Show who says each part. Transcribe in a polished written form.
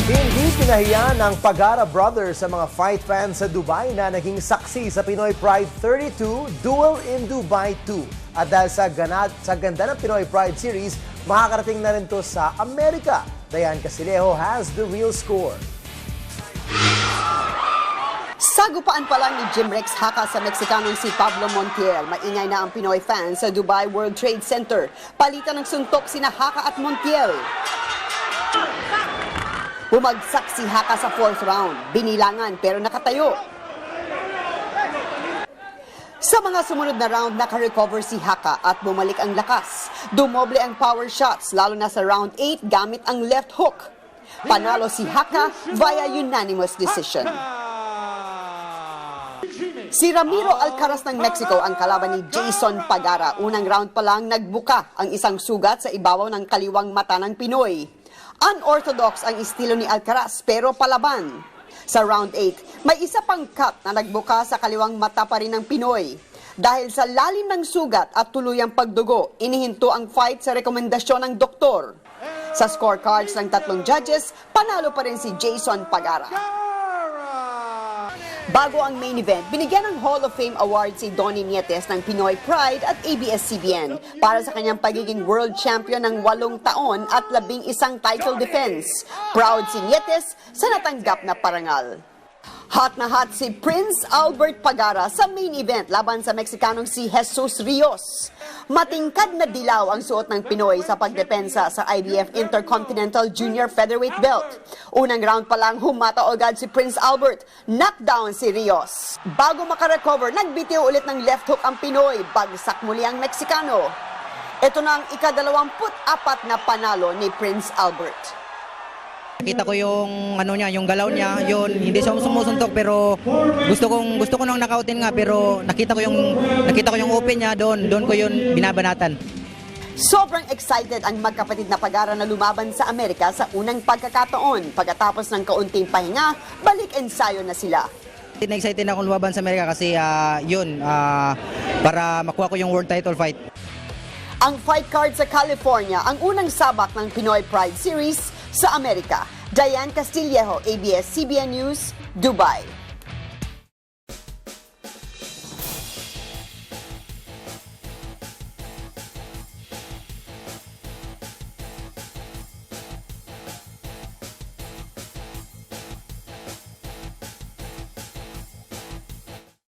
Speaker 1: Hindi pinahiya ng Pagara Brothers sa mga fight fans sa Dubai na naging saksi sa Pinoy Pride 32 Duel in Dubai 2. At dahil sa ganda ng Pinoy Pride Series, makakarating na rin to sa Amerika. Dayan Casilejo has the real score.
Speaker 2: Sagupaan pa lang ni Jim Rex Haka sa Mexicanong si Pablo Montiel. Maingay na ang Pinoy fans sa Dubai World Trade Center. Palitan ng suntok sina Haka at Montiel. Bumagsak si Haka sa 4th round. Binilangan pero nakatayo. Sa mga sumunod na round, naka-recover si Haka at bumalik ang lakas. Dumoble ang power shots, lalo na sa round 8 gamit ang left hook. Panalo si Haka via unanimous decision. Si Ramiro Alcaraz ng Mexico ang kalaban ni Jason Pagara. Unang round pa lang nagbuka ang isang sugat sa ibabaw ng kaliwang mata ng Pinoy. Unorthodox ang estilo ni Alcaraz pero palaban. Sa round 8, may isa pang cut na nagbuka sa kaliwang mata pa rin ng Pinoy. Dahil sa lalim ng sugat at tuluyang pagdugo, inihinto ang fight sa rekomendasyon ng doktor. Sa scorecards ng tatlong judges, panalo pa rin si Jason Pagara. Bago ang main event, binigyan ng Hall of Fame Award si Donnie Nietes ng Pinoy Pride at ABS-CBN para sa kanyang pagiging world champion ng 8 taon at 11 title defense. Proud si Nietes sa natanggap na parangal. Hot na hot si Prince Albert Pagara sa main event laban sa Mexicanong si Jesus Rios. Matingkad na dilaw ang suot ng Pinoy sa pagdepensa sa IBF Intercontinental Junior Featherweight Belt. Unang round pa lang humataw agad si Prince Albert. Knockdown si Rios. Bago makarecover, nagbitiw ulit ng left hook ang Pinoy. Bagsak muli ang Meksikano. Ito na ang ika-24 na panalo ni Prince Albert.
Speaker 3: Nakita ko yung yung galaw niya, yun hindi siya sumusuntok pero gusto ko nang knockoutin nga pero nakita ko yung open niya doon ko yun binabanatan.
Speaker 2: Sobrang excited ang magkapatid na Pagara na lumaban sa Amerika sa unang pagkakataon. Pagkatapos ng kaunting pahinga, balik ensayo na sila.
Speaker 3: Excited na akong lumaban sa Amerika kasi para makuha ko yung world title fight.
Speaker 2: Ang fight card sa California, ang unang sabak ng Pinoy Pride Series sa Amerika. Dayan Casilejo, ABS-CBN News, Dubai.